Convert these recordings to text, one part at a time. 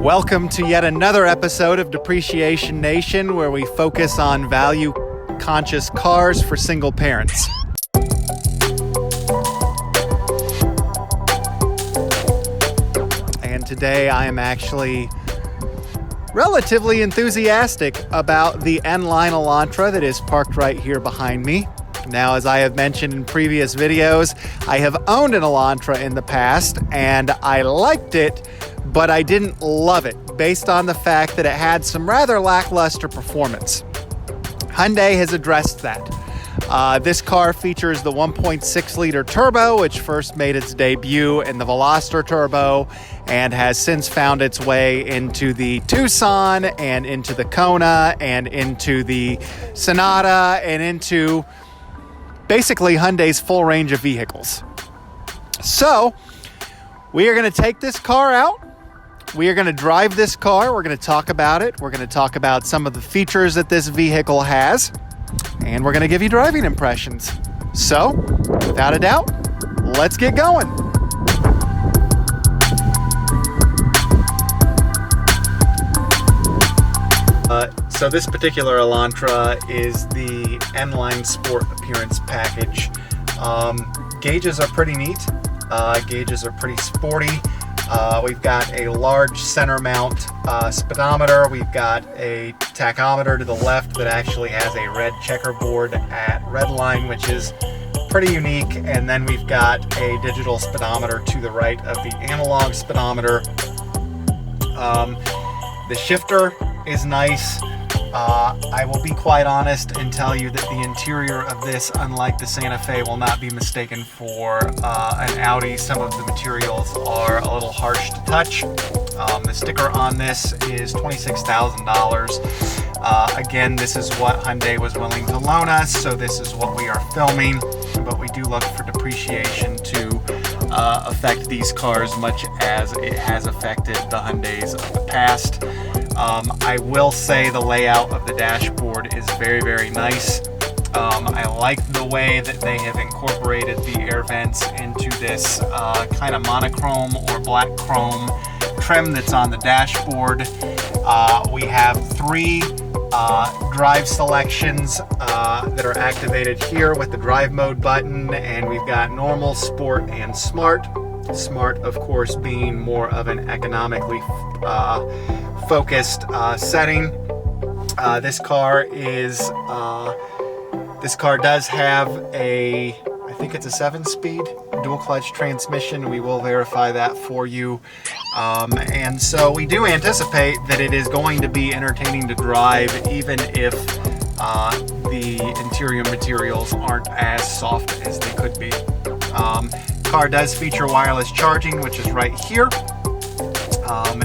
Welcome to yet another episode of Depreciation Nation, where we focus on value-conscious cars for single parents. And today I am actually relatively enthusiastic about the N-Line Elantra that is parked right here behind me. Now, as I have mentioned in previous videos, I have owned an Elantra in the past, and I liked it, but I didn't love it, based on the fact that it had some rather lackluster performance. Hyundai has addressed that. This car features the 1.6-liter turbo, which first made its debut in the Veloster Turbo, and has since found its way into the Tucson, and into the Kona, and into the Sonata, and into basically Hyundai's full range of vehicles. So, we are going to take this car out. We are going to drive this car. We're going to talk about it. We're going to talk about some of the features that this vehicle has. And we're going to give you driving impressions. So, without a doubt, let's get going. So this particular Elantra is the N-Line Sport Appearance Package. Gauges are pretty neat. Gauges are pretty sporty. We've got a large center mount speedometer. We've got a tachometer to the left that actually has a red checkerboard at red line, which is pretty unique. And then we've got a digital speedometer to the right of the analog speedometer. The shifter is nice. I will be quite honest and tell you that the interior of this, unlike the Santa Fe, will not be mistaken for an Audi. Some of the materials are a little harsh to touch. The sticker on this is $26,000. Again, this is what Hyundai was willing to loan us, so this is what we are filming, but we do look for depreciation to affect these cars much as it has affected the Hyundais of the past. I will say the layout of the dashboard is very, very nice. I like the way that they have incorporated the air vents into this kind of monochrome or black chrome trim that's on the dashboard. We have three drive selections that are activated here with the drive mode button, and we've got normal, sport, and smart. Smart, of course, being more of an economically focused setting. This car does have a, I think it's a 7-speed dual clutch transmission. We will verify that for you. And so we do anticipate that it is going to be entertaining to drive, even if the interior materials aren't as soft as they could be. Car does feature wireless charging, which is right here.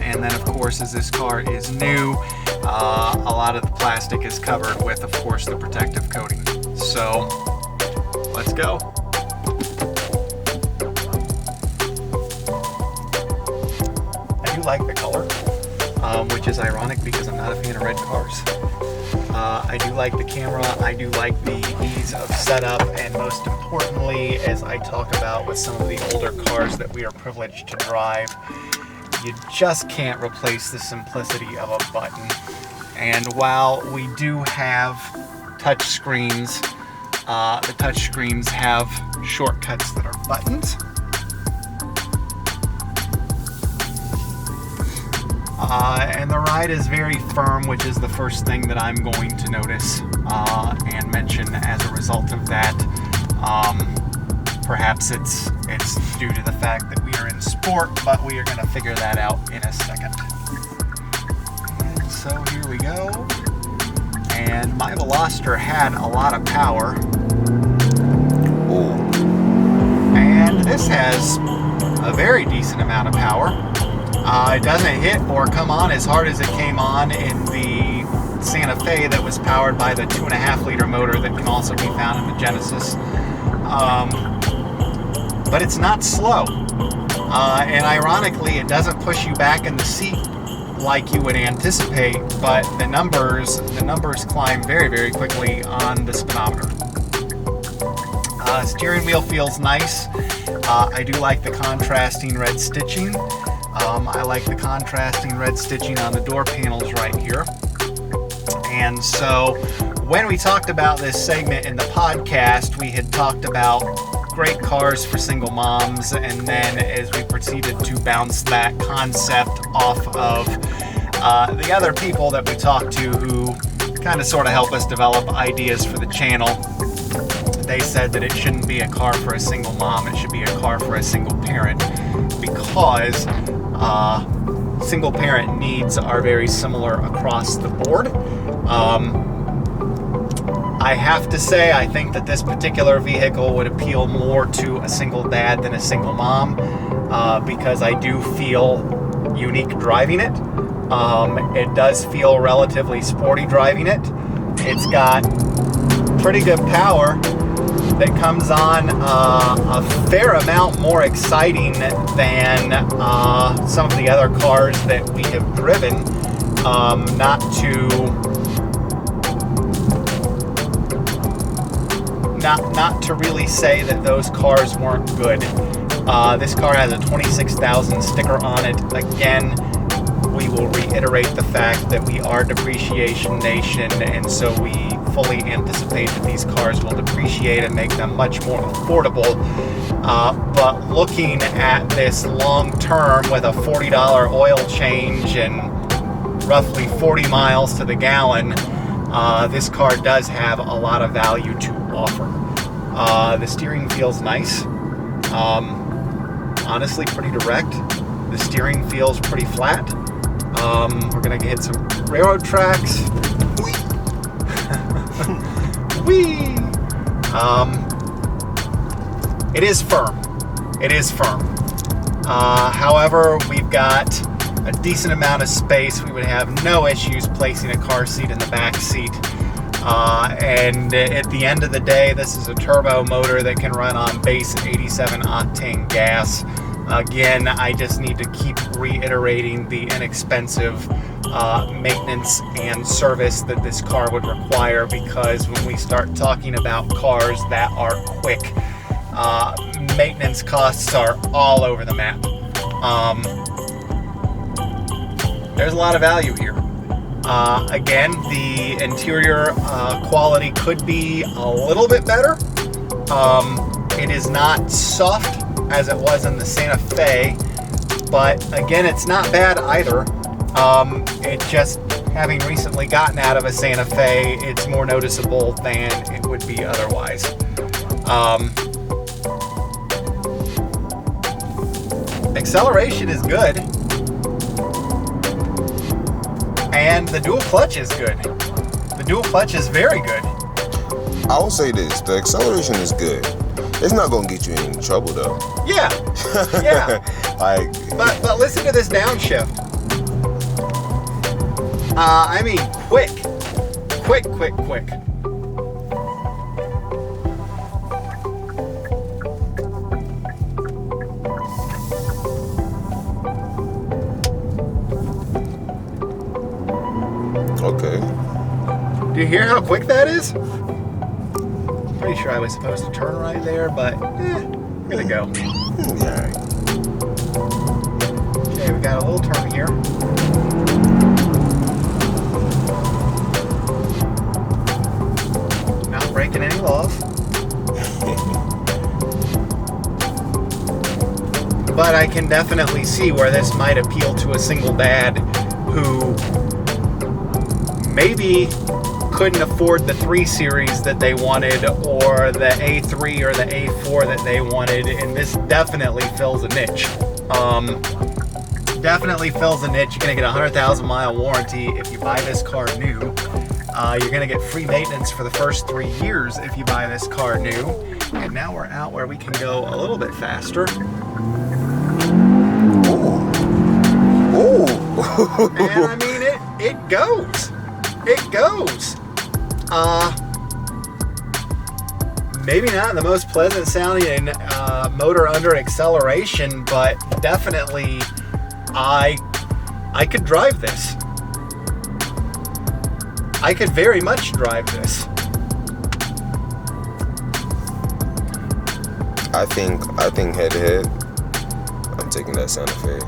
And then, of course, as this car is new, a lot of the plastic is covered with, of course, the protective coating. So, let's go. I do like the color, which is ironic because I'm not a fan of red cars. I do like the camera, I do like the ease of setup, and most importantly, as I talk about with some of the older cars that we are privileged to drive, you just can't replace the simplicity of a button. And while we do have touch screens, the touch screens have shortcuts that are buttons. And the ride is very firm, which is the first thing that I'm going to notice and mention as a result of that. Perhaps it's due to the fact that we are in sport, but we are going to figure that out in a second. And so here we go. And my Veloster had a lot of power. Ooh. And this has a very decent amount of power. It doesn't hit or come on as hard as it came on in the Santa Fe that was powered by the 2.5-liter motor that can also be found in the Genesis. But it's not slow. And ironically, it doesn't push you back in the seat like you would anticipate, but the numbers climb very, very quickly on the speedometer. Steering wheel feels nice. I do like the contrasting red stitching. I like the contrasting red stitching on the door panels right here. And so when we talked about this segment in the podcast, we had talked about great cars for single moms, and then as we proceeded to bounce that concept off of the other people that we talked to who kind of sort of help us develop ideas for the channel, they said that it shouldn't be a car for a single mom, it should be a car for a single parent, because single parent needs are very similar across the board. I have to say, I think that this particular vehicle would appeal more to a single dad than a single mom, because I do feel unique driving it. It does feel relatively sporty driving it. It's got pretty good power that comes on a fair amount more exciting than some of the other cars that we have driven. Not to really say that those cars weren't good. This car has a 26,000 sticker on it. Again, we will reiterate the fact that we are Depreciation Nation, and so we fully anticipate that these cars will depreciate and make them much more affordable. But looking at this long term with a $40 oil change and roughly 40 miles to the gallon, this car does have a lot of value to offer. The steering feels nice. Honestly, pretty direct. The steering feels pretty flat. We're gonna hit some railroad tracks. Whee! It is firm. It is firm. However, we've got a decent amount of space. We would have no issues placing a car seat in the back seat. And at the end of the day, this is a turbo motor that can run on base 87 octane gas. Again, I just need to keep reiterating the inexpensive maintenance and service that this car would require, because when we start talking about cars that are quick, maintenance costs are all over the map. There's a lot of value here. Again, the interior quality could be a little bit better. It is not soft as it was in the Santa Fe, but again, it's not bad either. It just, having recently gotten out of a Santa Fe, it's more noticeable than it would be otherwise. Acceleration is good, and the dual clutch is good. The dual clutch is very good. I will say this, the acceleration is good. It's not gonna get you in any trouble though. Yeah, yeah. But listen to this downshift. I mean, quick. Okay. Do you hear how quick that is? Pretty sure I was supposed to turn right there, but I'm gonna go. Yeah. Okay, we got a little turn here. Not breaking any laws. But I can definitely see where this might appeal to a single dad who maybe couldn't afford the 3 Series that they wanted, or the A3 or the A4 that they wanted, and this definitely fills a niche. Definitely fills a niche. You're gonna get a 100,000 mile warranty if you buy this car new. You're gonna get free maintenance for the first 3 years if you buy this car new. And now we're out where we can go a little bit faster. Ooh. And I mean, it goes. It goes. Maybe not the most pleasant sounding motor under acceleration, but definitely I could drive this. I could very much drive this. I think head to head, I'm taking that Santa Fe.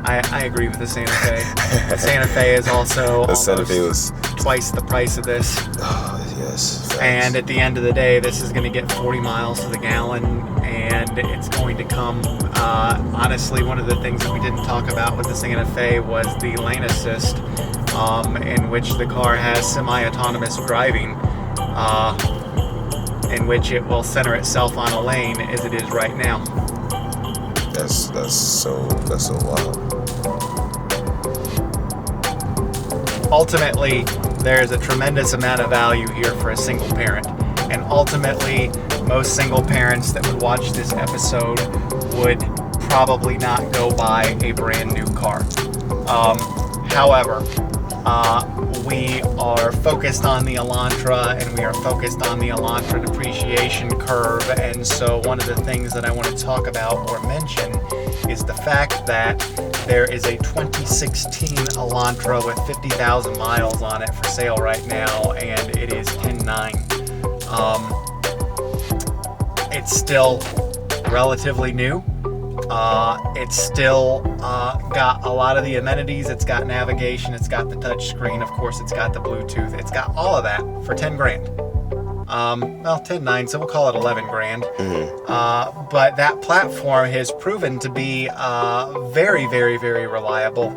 I agree with the Santa Fe. The Santa Fe is also The Santa Fe was twice the price of this. Oh, yes. Facts. And at the end of the day, this is going to get 40 miles to the gallon, and it's going to come. Honestly, one of the things that we didn't talk about with the Santa Fe was the lane assist, in which the car has semi-autonomous driving, in which it will center itself on a lane as it is right now. That's so wild. Ultimately, there's a tremendous amount of value here for a single parent. And ultimately, most single parents that would watch this episode would probably not go buy a brand new car. However, we are focused on the Elantra, and we are focused on the Elantra depreciation curve. And so one of the things that I want to talk about or mention is the fact that there is a 2016 Elantra with 50,000 miles on it for sale right now, and it is 10.9. It's still relatively new. It's still got a lot of the amenities. It's got navigation, it's got the touch screen, of course it's got the Bluetooth, it's got all of that for 10 grand. Well, 10.9, so we'll call it 11 grand. But that platform has proven to be very, very, very reliable.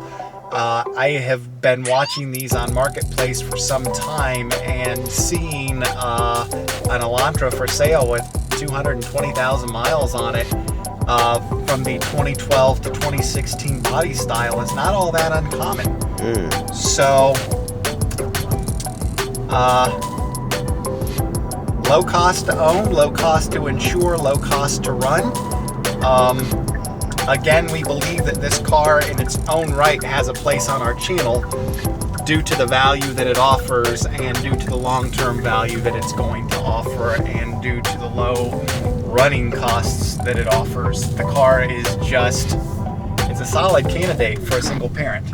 I have been watching these on Marketplace for some time and seeing an Elantra for sale with 220,000 miles on it from the 2012 to 2016 body style is not all that uncommon. So, low cost to own, low cost to insure, low cost to run. Again, we believe that this car in its own right has a place on our channel due to the value that it offers and due to the long-term value that it's going to offer and due to the low running costs that it offers. The car is it's a solid candidate for a single parent.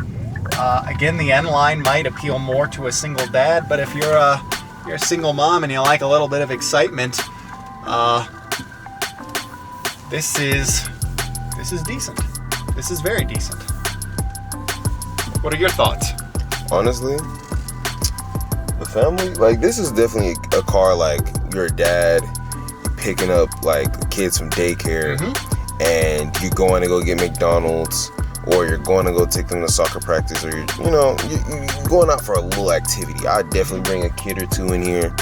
Again, the N-Line might appeal more to a single dad, but if you're a single mom and you like a little bit of excitement, this is decent. This is very decent. What are your thoughts? Honestly, the family, like, this is definitely a car like your dad picking up like kids from daycare, and you're going to go get McDonald's, or you're going to go take them to soccer practice, or you're going out for a little activity. I'd definitely bring a kid or two in here.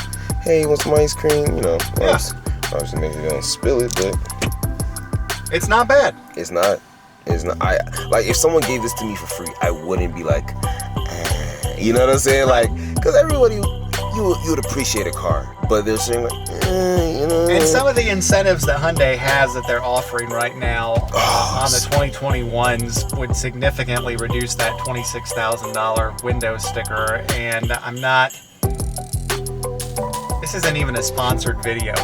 Hey, you want some ice cream? Obviously make sure you don't spill it, but it's not bad. It's not. I like, if someone gave this to me for free, I wouldn't be like, you know what I'm saying? Like, because everybody, you would appreciate a car, but they're saying like, And some of the incentives that Hyundai has that they're offering right now on the 2021s would significantly reduce that $26,000 window sticker. And this isn't even a sponsored video.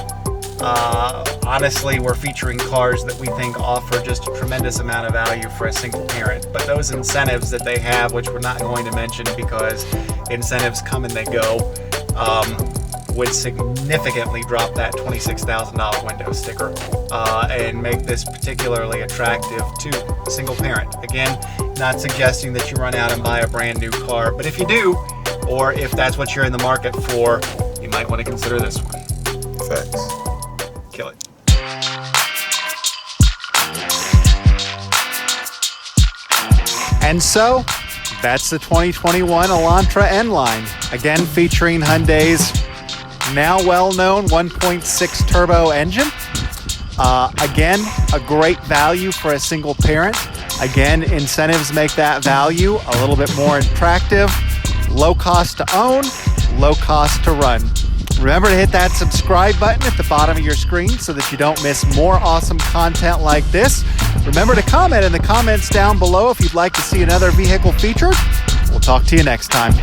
Honestly, we're featuring cars that we think offer just a tremendous amount of value for a single parent. But those incentives that they have, which we're not going to mention because incentives come and they go, would significantly drop that $26,000 window sticker and make this particularly attractive to a single parent. Again, not suggesting that you run out and buy a brand new car, but if you do, or if that's what you're in the market for, you might want to consider this one. Facts. Kill it. And so, that's the 2021 Elantra N-Line. Again, featuring Hyundai's now well-known 1.6 turbo engine. Again, a great value for a single parent. Again, incentives make that value a little bit more attractive. Low cost to own, low cost to run. Remember to hit that subscribe button at the bottom of your screen so that you don't miss more awesome content like this. Remember to comment in the comments down below if you'd like to see another vehicle featured. We'll talk to you next time.